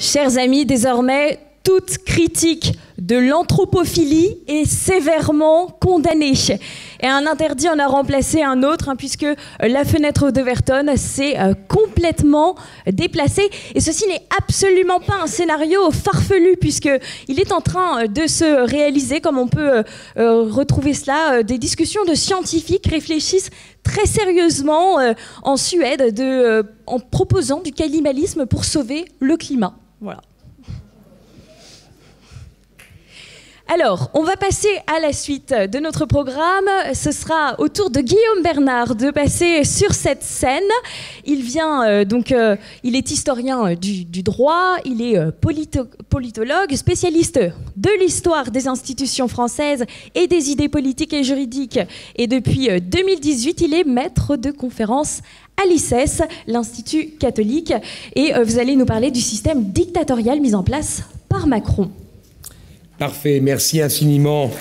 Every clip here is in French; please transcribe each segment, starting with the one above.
Chers amis, désormais, toute critique de l'anthropophilie est sévèrement condamnée. Et un interdit en a remplacé un autre, puisque la fenêtre d'Overton s'est complètement déplacée. Et ceci n'est absolument pas un scénario farfelu, puisqu'il est en train de se réaliser, comme on peut retrouver cela, des discussions de scientifiques réfléchissent très sérieusement en Suède en proposant du cannibalisme pour sauver le climat. Voilà. Alors, on va passer à la suite de notre programme. Ce sera au tour de Guillaume Bernard de passer sur cette scène. Il vient il est historien du droit, il est politologue, spécialiste de l'histoire des institutions françaises et des idées politiques et juridiques. Et depuis 2018, il est maître de conférences à l'ICES, l'Institut catholique. Et vous allez nous parler du système dictatorial mis en place par Macron. Parfait, merci infiniment.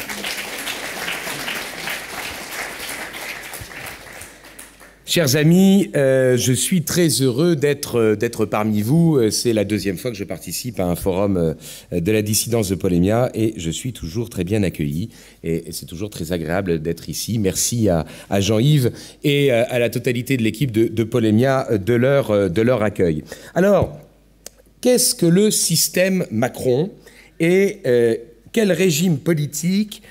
Chers amis, je suis très heureux d'être parmi vous. C'est la deuxième fois que je participe à un forum de la dissidence de Polémia et je suis toujours très bien accueilli et c'est toujours très agréable d'être ici. Merci à Jean-Yves et à la totalité de l'équipe de Polémia de leur accueil. Alors, qu'est-ce que le système Macron et quel régime politique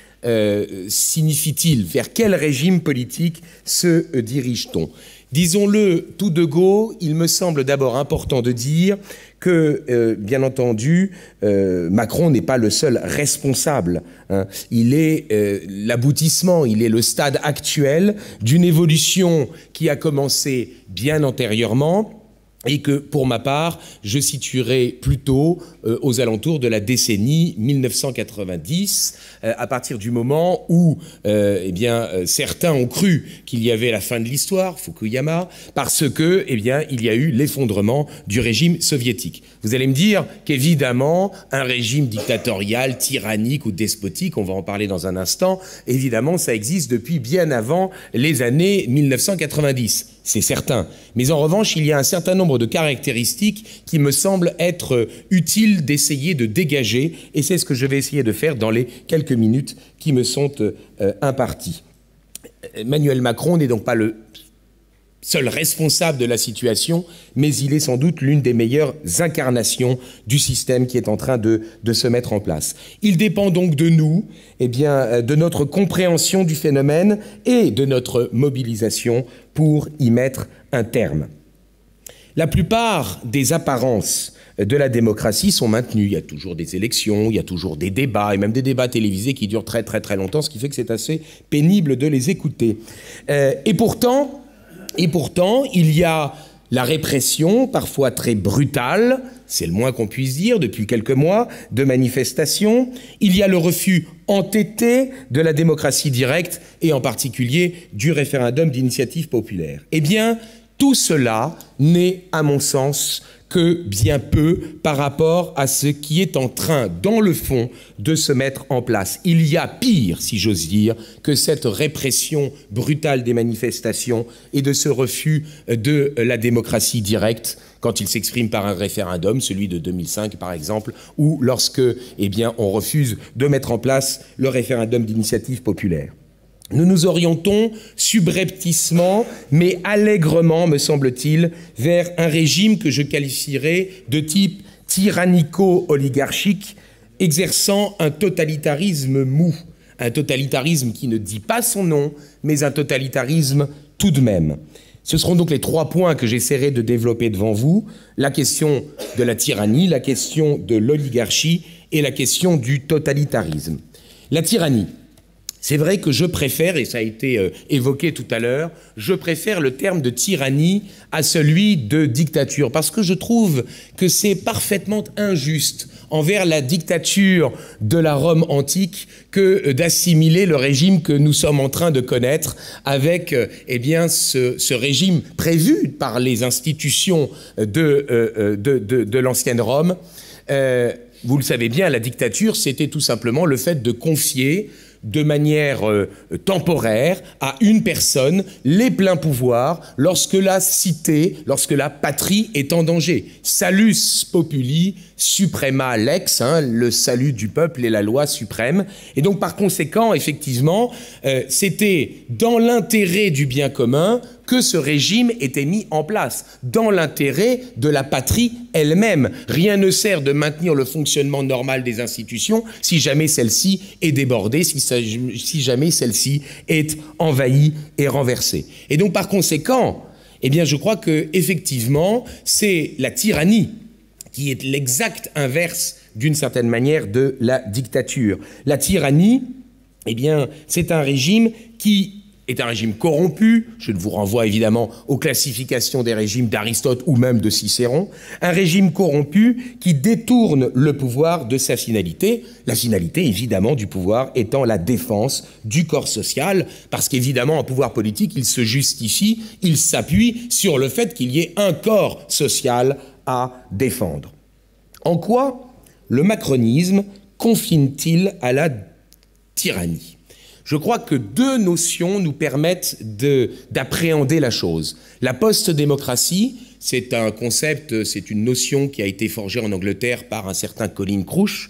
signifie-t-il? Vers quel régime politique se dirige-t-on? Disons-le tout de go, il me semble d'abord important de dire que, bien entendu, Macron n'est pas le seul responsable. Il est l'aboutissement, il est le stade actuel d'une évolution qui a commencé bien antérieurement, et que, pour ma part, je situerai plutôt aux alentours de la décennie 1990, à partir du moment où certains ont cru qu'il y avait la fin de l'histoire, Fukuyama, parce que il y a eu l'effondrement du régime soviétique. Vous allez me dire qu'évidemment, un régime dictatorial, tyrannique ou despotique, on va en parler dans un instant, évidemment, ça existe depuis bien avant les années 1990. C'est certain. Mais en revanche, il y a un certain nombre de caractéristiques qui me semblent être utiles d'essayer de dégager, et c'est ce que je vais essayer de faire dans les quelques minutes qui me sont imparties. Emmanuel Macron n'est donc pas le seul responsable de la situation, mais il est sans doute l'une des meilleures incarnations du système qui est en train de se mettre en place. Il dépend donc de nous, de notre compréhension du phénomène et de notre mobilisation pour y mettre un terme. La plupart des apparences de la démocratie sont maintenues. Il y a toujours des élections, il y a toujours des débats, et même des débats télévisés qui durent très très très longtemps, ce qui fait que c'est assez pénible de les écouter. Et pourtant, il y a la répression, parfois très brutale, c'est le moins qu'on puisse dire, depuis quelques mois, de manifestations. Il y a le refus entêté de la démocratie directe, et en particulier du référendum d'initiative populaire. Eh bien, tout cela n'est, à mon sens, que bien peu par rapport à ce qui est en train, dans le fond, de se mettre en place. Il y a pire, si j'ose dire, que cette répression brutale des manifestations et de ce refus de la démocratie directe quand il s'exprime par un référendum, celui de 2005 par exemple, ou lorsque, on refuse de mettre en place le référendum d'initiative populaire. Nous nous orientons subrepticement, mais allègrement, me semble-t-il, vers un régime que je qualifierais de type tyrannico-oligarchique, exerçant un totalitarisme mou, un totalitarisme qui ne dit pas son nom, mais un totalitarisme tout de même. Ce seront donc les trois points que j'essaierai de développer devant vous, la question de la tyrannie, la question de l'oligarchie et la question du totalitarisme. La tyrannie. C'est vrai que je préfère, et ça a été évoqué tout à l'heure, je préfère le terme de tyrannie à celui de dictature, parce que je trouve que c'est parfaitement injuste envers la dictature de la Rome antique que d'assimiler le régime que nous sommes en train de connaître avec ce régime prévu par les institutions de l'ancienne Rome. vous le savez bien, la dictature, c'était tout simplement le fait de confier de manière temporaire à une personne les pleins pouvoirs lorsque la cité, lorsque la patrie est en danger. Salus populi suprema lex, le salut du peuple est la loi suprême. Et donc par conséquent, effectivement, c'était dans l'intérêt du bien commun que ce régime était mis en place, dans l'intérêt de la patrie elle-même. Rien ne sert de maintenir le fonctionnement normal des institutions si jamais celle-ci est débordée, si jamais celle-ci est envahie et renversée. Et donc par conséquent, eh bien je crois que effectivement, c'est la tyrannie qui est l'exact inverse d'une certaine manière de la dictature. La tyrannie, eh bien, c'est un régime qui est un régime corrompu, je vous renvoie évidemment aux classifications des régimes d'Aristote ou même de Cicéron, un régime corrompu qui détourne le pouvoir de sa finalité, la finalité évidemment du pouvoir étant la défense du corps social, parce qu'évidemment en pouvoir politique il se justifie, il s'appuie sur le fait qu'il y ait un corps social à défendre. En quoi le macronisme confine-t-il à la tyrannie ? Je crois que deux notions nous permettent d'appréhender la chose. La post-démocratie, c'est un concept, c'est une notion qui a été forgée en Angleterre par un certain Colin Crouch.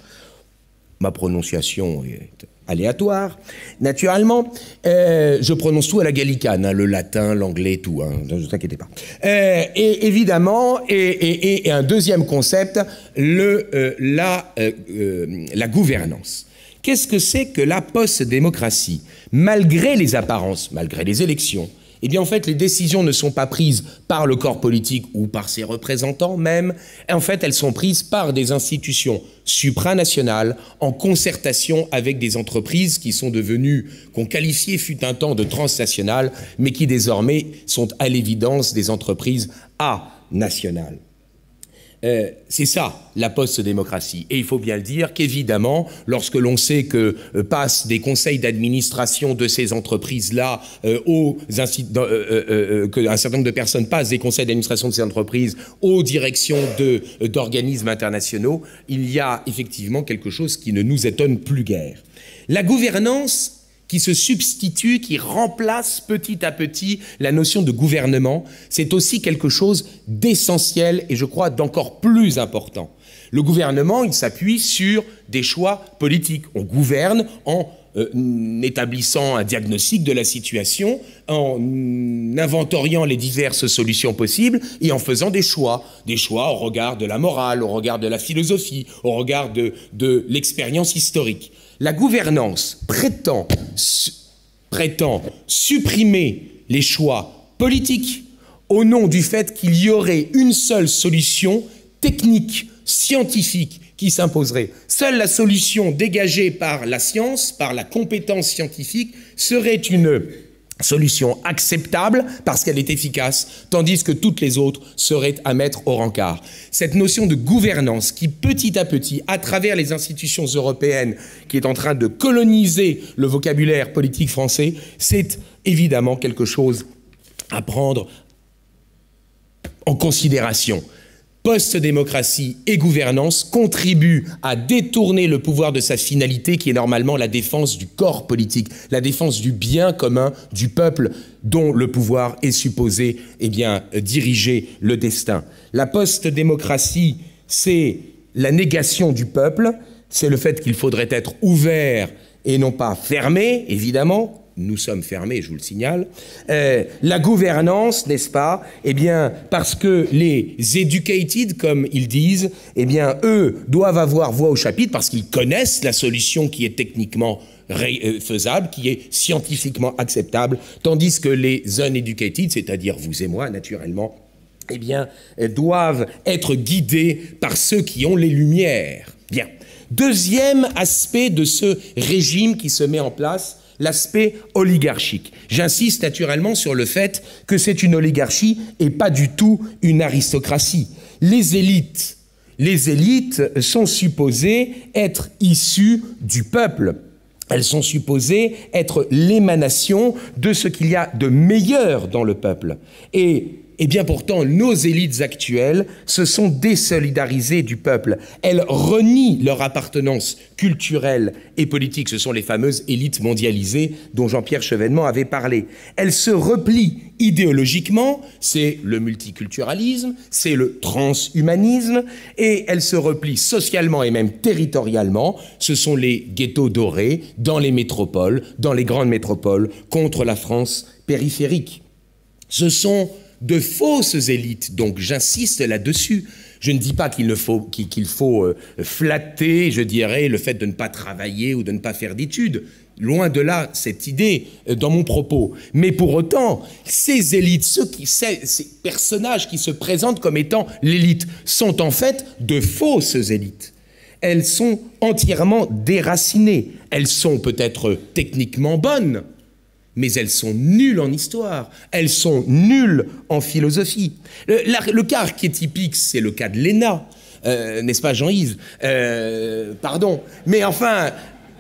Ma prononciation est aléatoire, naturellement. Je prononce tout à la gallicane, le latin, l'anglais, tout, ne vous inquiétez pas. Et évidemment, et un deuxième concept, la gouvernance. Qu'est-ce que c'est que la post-démocratie? Malgré les apparences, malgré les élections, eh bien en fait les décisions ne sont pas prises par le corps politique ou par ses représentants même, en fait elles sont prises par des institutions supranationales en concertation avec des entreprises qui sont devenues, qu'on qualifiait fut un temps de transnationales, mais qui désormais sont à l'évidence des entreprises nationales. C'est ça, la post-démocratie. Et il faut bien le dire qu'évidemment, lorsque l'on sait que passent des conseils d'administration de ces entreprises-là, qu'un certain nombre de personnes passent des conseils d'administration de ces entreprises aux directions d'organismes internationaux, il y a effectivement quelque chose qui ne nous étonne plus guère. La gouvernance qui se substitue, qui remplace petit à petit la notion de gouvernement, c'est aussi quelque chose d'essentiel et je crois d'encore plus important. Le gouvernement, il s'appuie sur des choix politiques. On gouverne en établissant un diagnostic de la situation, en inventoriant les diverses solutions possibles et en faisant des choix au regard de la morale, au regard de la philosophie, au regard de l'expérience historique. La gouvernance prétend supprimer les choix politiques au nom du fait qu'il y aurait une seule solution technique, scientifique, qui s'imposerait. Seule la solution dégagée par la science, par la compétence scientifique, serait une solution acceptable parce qu'elle est efficace, tandis que toutes les autres seraient à mettre au rencard. Cette notion de gouvernance qui, petit à petit, à travers les institutions européennes, qui est en train de coloniser le vocabulaire politique français, c'est évidemment quelque chose à prendre en considération. Post-démocratie et gouvernance contribuent à détourner le pouvoir de sa finalité qui est normalement la défense du corps politique, la défense du bien commun du peuple dont le pouvoir est supposé diriger le destin. La post-démocratie, c'est la négation du peuple, c'est le fait qu'il faudrait être ouvert et non pas fermé, évidemment. Nous sommes fermés, je vous le signale. La gouvernance, n'est-ce pas? Eh bien, parce que les educated, comme ils disent, eh bien, eux doivent avoir voix au chapitre parce qu'ils connaissent la solution qui est techniquement faisable, qui est scientifiquement acceptable, tandis que les uneducated, c'est-à-dire vous et moi, naturellement, eh bien, doivent être guidés par ceux qui ont les lumières. Bien. Deuxième aspect de ce régime qui se met en place, l'aspect oligarchique. J'insiste naturellement sur le fait que c'est une oligarchie et pas du tout une aristocratie. Les élites sont supposées être issues du peuple. Elles sont supposées être l'émanation de ce qu'il y a de meilleur dans le peuple. Et eh bien pourtant, nos élites actuelles se sont désolidarisées du peuple. Elles renient leur appartenance culturelle et politique. Ce sont les fameuses élites mondialisées dont Jean-Pierre Chevènement avait parlé. Elles se replient idéologiquement, c'est le multiculturalisme, c'est le transhumanisme, et elles se replient socialement et même territorialement. Ce sont les ghettos dorés dans les métropoles, dans les grandes métropoles, contre la France périphérique. Ce sont de fausses élites, donc j'insiste là-dessus. Je ne dis pas qu'il faut flatter, je dirais, le fait de ne pas travailler ou de ne pas faire d'études. Loin de là, cette idée dans mon propos. Mais pour autant, ces élites, ces personnages qui se présentent comme étant l'élite, sont en fait de fausses élites. Elles sont entièrement déracinées. Elles sont peut-être techniquement bonnes, mais elles sont nulles en histoire, elles sont nulles en philosophie. Le cas archétypique, c'est le cas de l'ENA, n'est-ce pas Jean-Yves? Pardon, mais enfin,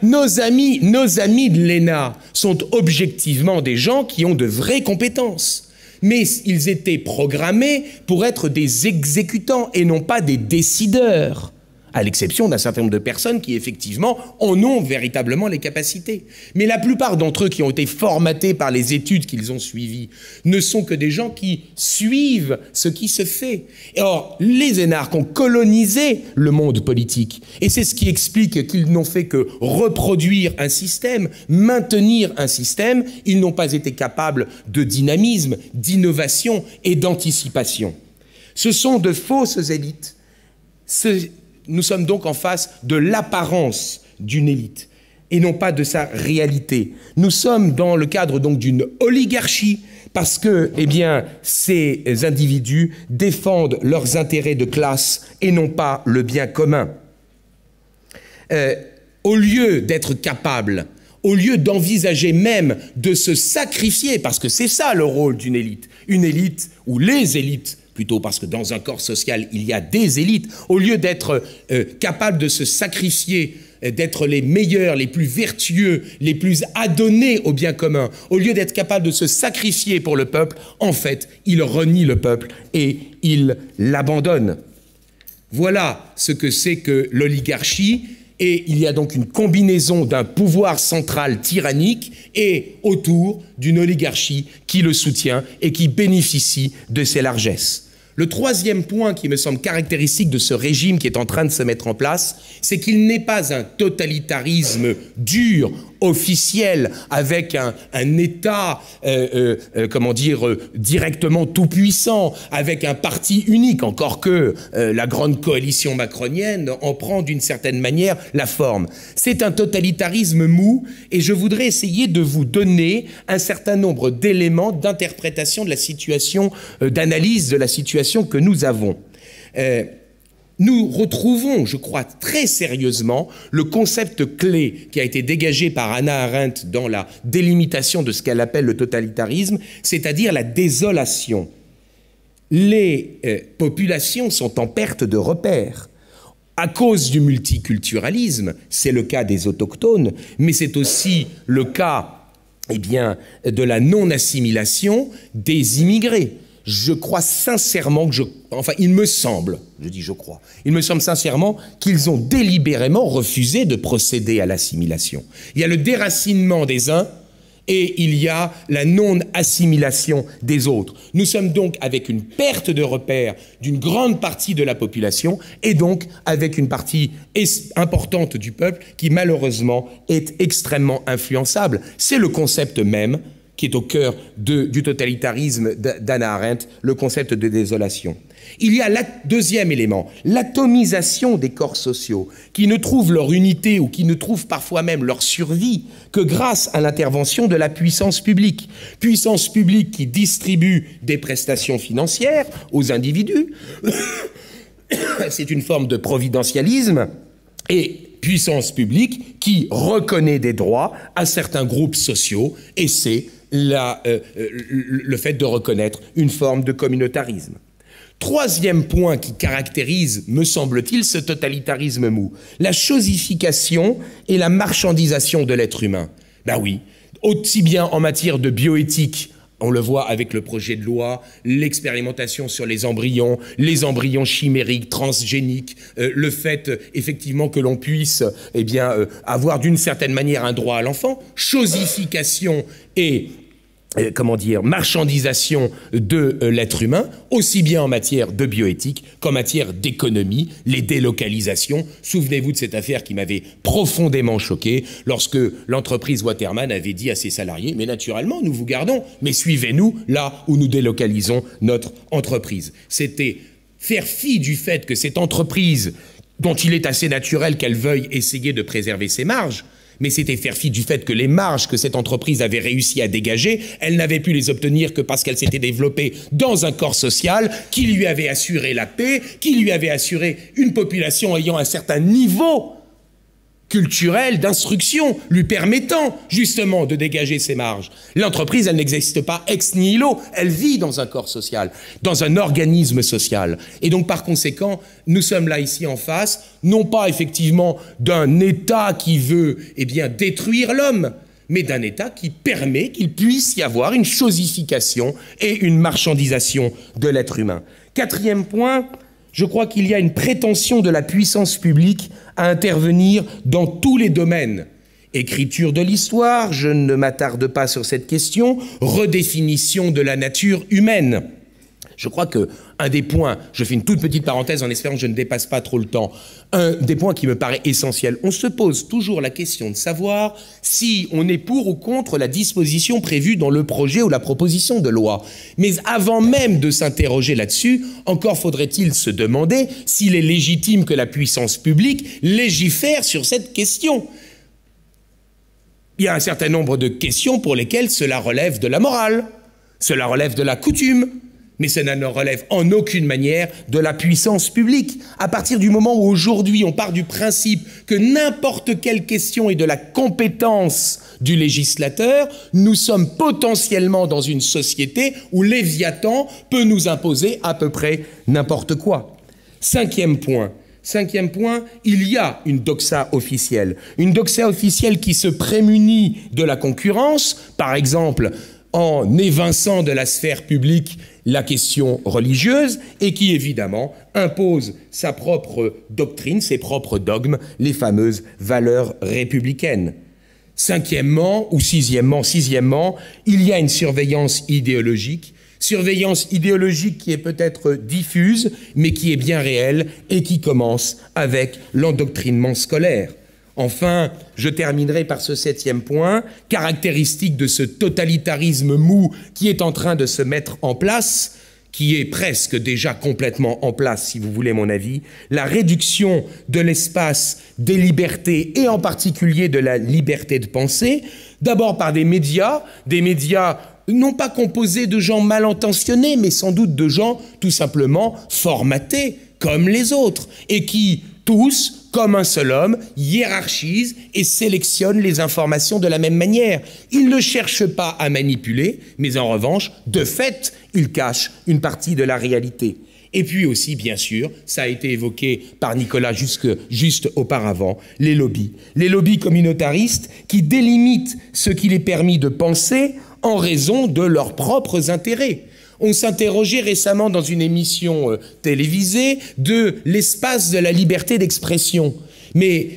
nos amis de l'ENA sont objectivement des gens qui ont de vraies compétences. Mais ils étaient programmés pour être des exécutants et non pas des décideurs, à l'exception d'un certain nombre de personnes qui, effectivement, en ont véritablement les capacités. Mais la plupart d'entre eux qui ont été formatés par les études qu'ils ont suivies ne sont que des gens qui suivent ce qui se fait. Or, les énarques ont colonisé le monde politique. Et c'est ce qui explique qu'ils n'ont fait que reproduire un système, maintenir un système. Ils n'ont pas été capables de dynamisme, d'innovation et d'anticipation. Ce sont de fausses élites. Nous sommes donc en face de l'apparence d'une élite et non pas de sa réalité. Nous sommes dans le cadre donc d'une oligarchie parce que, eh bien, ces individus défendent leurs intérêts de classe et non pas le bien commun. Au lieu d'être capables, au lieu d'envisager même de se sacrifier, parce que c'est ça le rôle d'une élite, une élite ou les élites, plutôt parce que dans un corps social, il y a des élites, au lieu d'être capables de se sacrifier, d'être les meilleurs, les plus vertueux, les plus adonnés au bien commun, au lieu d'être capables de se sacrifier pour le peuple, en fait, ils renient le peuple et ils l'abandonnent. Voilà ce que c'est que l'oligarchie, et il y a donc une combinaison d'un pouvoir central tyrannique et autour d'une oligarchie qui le soutient et qui bénéficie de ses largesses. Le troisième point qui me semble caractéristique de ce régime qui est en train de se mettre en place, c'est qu'il n'est pas un totalitarisme dur, officiel, avec un État, comment dire, directement tout-puissant, avec un parti unique, encore que la grande coalition macronienne en prend d'une certaine manière la forme. C'est un totalitarisme mou, et je voudrais essayer de vous donner un certain nombre d'éléments d'interprétation de la situation, d'analyse de la situation que nous avons. Nous retrouvons, je crois, très sérieusement le concept clé qui a été dégagé par Hannah Arendt dans la délimitation de ce qu'elle appelle le totalitarisme, c'est-à-dire la désolation. Les populations sont en perte de repères. À cause du multiculturalisme, c'est le cas des autochtones, mais c'est aussi le cas, eh bien, de la non-assimilation des immigrés. Je crois sincèrement que enfin, il me semble, je dis je crois, il me semble sincèrement qu'ils ont délibérément refusé de procéder à l'assimilation. Il y a le déracinement des uns et il y a la non-assimilation des autres. Nous sommes donc avec une perte de repères d'une grande partie de la population et donc avec une partie importante du peuple qui malheureusement est extrêmement influençable. C'est le concept même qui est au cœur du totalitarisme d'Hannah Arendt, le concept de désolation. Il y a le deuxième élément, l'atomisation des corps sociaux, qui ne trouvent leur unité ou qui ne trouvent parfois même leur survie que grâce à l'intervention de la puissance publique. Puissance publique qui distribue des prestations financières aux individus. C'est une forme de providentialisme. Et puissance publique qui reconnaît des droits à certains groupes sociaux, et c'est le fait de reconnaître une forme de communautarisme. Troisième point qui caractérise, me semble-t-il, ce totalitarisme mou, la chosification et la marchandisation de l'être humain. Ben oui, aussi bien en matière de bioéthique On le voit avec le projet de loi, l'expérimentation sur les embryons chimériques, transgéniques, le fait effectivement que l'on puisse avoir d'une certaine manière un droit à l'enfant, chosification et marchandisation de l'être humain, aussi bien en matière de bioéthique qu'en matière d'économie, les délocalisations. Souvenez-vous de cette affaire qui m'avait profondément choqué lorsque l'entreprise Waterman avait dit à ses salariés « Mais naturellement, nous vous gardons, mais suivez-nous là où nous délocalisons notre entreprise ». C'était faire fi du fait que cette entreprise, dont il est assez naturel qu'elle veuille essayer de préserver ses marges, mais c'était faire fi du fait que les marges que cette entreprise avait réussi à dégager, elle n'avait pu les obtenir que parce qu'elle s'était développée dans un corps social qui lui avait assuré la paix, qui lui avait assuré une population ayant un certain niveau culturel, d'instruction, lui permettant justement de dégager ses marges. L'entreprise, elle n'existe pas ex nihilo, elle vit dans un corps social, dans un organisme social. Et donc par conséquent, nous sommes là ici en face, non pas effectivement d'un État qui veut détruire l'homme, mais d'un État qui permet qu'il puisse y avoir une chosification et une marchandisation de l'être humain. Quatrième point, je crois qu'il y a une prétention de la puissance publique à intervenir dans tous les domaines. Écriture de l'histoire, je ne m'attarde pas sur cette question, redéfinition de la nature humaine. Je crois qu'un des points, je fais une toute petite parenthèse en espérant que je ne dépasse pas trop le temps, un des points qui me paraît essentiel, on se pose toujours la question de savoir si on est pour ou contre la disposition prévue dans le projet ou la proposition de loi. Mais avant même de s'interroger là-dessus, encore faudrait-il se demander s'il est légitime que la puissance publique légifère sur cette question. Il y a un certain nombre de questions pour lesquelles cela relève de la morale, cela relève de la coutume, mais cela ne relève en aucune manière de la puissance publique. À partir du moment où aujourd'hui on part du principe que n'importe quelle question est de la compétence du législateur, nous sommes potentiellement dans une société où Léviathan peut nous imposer à peu près n'importe quoi. Cinquième point, il y a une doxa officielle qui se prémunit de la concurrence, par exemple en évinçant de la sphère publique la question religieuse et qui évidemment impose sa propre doctrine, ses propres dogmes, les fameuses valeurs républicaines. Sixièmement, il y a une surveillance idéologique qui est peut-être diffuse, mais qui est bien réelle et qui commence avec l'endoctrinement scolaire. Enfin, je terminerai par ce septième point, caractéristique de ce totalitarisme mou qui est en train de se mettre en place, qui est presque déjà complètement en place, si vous voulez mon avis, la réduction de l'espace des libertés et en particulier de la liberté de penser, d'abord par des médias non pas composés de gens mal intentionnés, mais sans doute de gens tout simplement formatés comme les autres et qui, tous, comme un seul homme, hiérarchise et sélectionne les informations de la même manière. Il ne cherche pas à manipuler, mais en revanche, de fait, il cache une partie de la réalité. Et puis aussi, bien sûr, ça a été évoqué par Nicolas juste auparavant, les lobbies communautaristes qui délimitent ce qu'il est permis de penser en raison de leurs propres intérêts. On s'interrogeait récemment dans une émission télévisée de l'espace de la liberté d'expression. Mais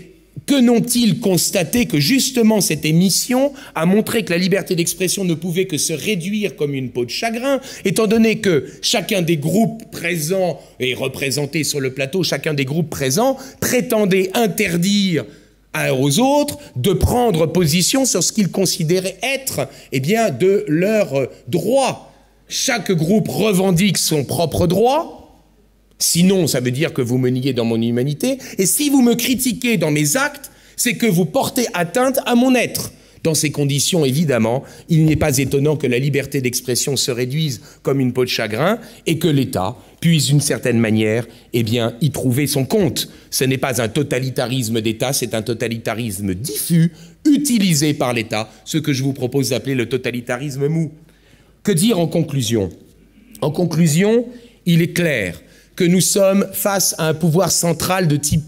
que n'ont-ils constaté que justement cette émission a montré que la liberté d'expression ne pouvait que se réduire comme une peau de chagrin, étant donné que chacun des groupes présents et représentés sur le plateau, chacun des groupes présents prétendait interdire aux autres de prendre position sur ce qu'ils considéraient être de leurs droits. Chaque groupe revendique son propre droit, sinon ça veut dire que vous me niez dans mon humanité, et si vous me critiquez dans mes actes, c'est que vous portez atteinte à mon être. Dans ces conditions, évidemment, il n'est pas étonnant que la liberté d'expression se réduise comme une peau de chagrin et que l'État puisse d'une certaine manière y trouver son compte. Ce n'est pas un totalitarisme d'État, c'est un totalitarisme diffus, utilisé par l'État, ce que je vous propose d'appeler le totalitarisme mou. Que dire en conclusion? En conclusion, il est clair que nous sommes face à un pouvoir central de type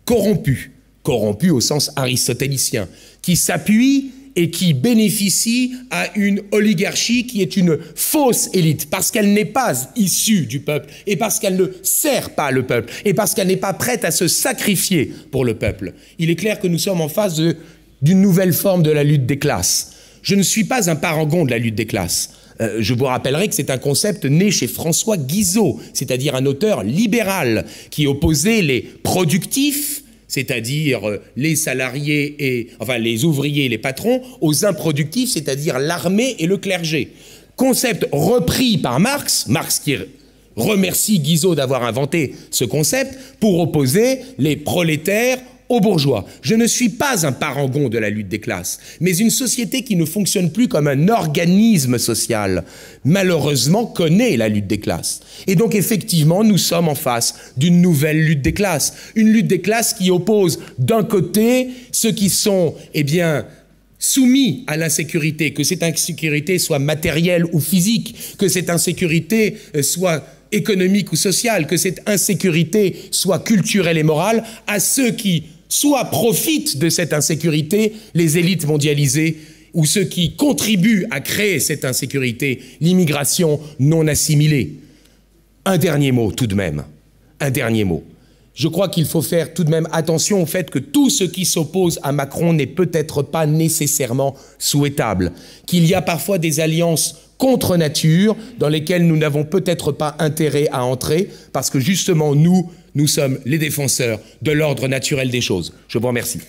corrompu au sens aristotélicien, qui s'appuie et qui bénéficie à une oligarchie qui est une fausse élite, parce qu'elle n'est pas issue du peuple, et parce qu'elle ne sert pas le peuple, et parce qu'elle n'est pas prête à se sacrifier pour le peuple. Il est clair que nous sommes en face d'une nouvelle forme de la lutte des classes. Je ne suis pas un parangon de la lutte des classes. Je vous rappellerai que c'est un concept né chez François Guizot, c'est-à-dire un auteur libéral qui opposait les productifs, c'est-à-dire les salariés enfin les ouvriers et les patrons, aux improductifs, c'est-à-dire l'armée et le clergé. Concept repris par Marx qui remercie Guizot d'avoir inventé ce concept pour opposer les prolétaires aux bourgeois. Je ne suis pas un parangon de la lutte des classes, mais une société qui ne fonctionne plus comme un organisme social, malheureusement, connaît la lutte des classes. Et donc, effectivement, nous sommes en face d'une nouvelle lutte des classes. Une lutte des classes qui oppose, d'un côté, ceux qui sont, soumis à l'insécurité, que cette insécurité soit matérielle ou physique, que cette insécurité soit économique ou sociale, que cette insécurité soit culturelle et morale, à ceux qui soit profitent de cette insécurité, les élites mondialisées, ou ceux qui contribuent à créer cette insécurité, l'immigration non assimilée. Un dernier mot tout de même, un dernier mot. Je crois qu'il faut faire tout de même attention au fait que tout ce qui s'oppose à Macron n'est peut-être pas nécessairement souhaitable, qu'il y a parfois des alliances contre nature dans lesquelles nous n'avons peut-être pas intérêt à entrer, parce que justement nous sommes les défenseurs de l'ordre naturel des choses. Je vous remercie.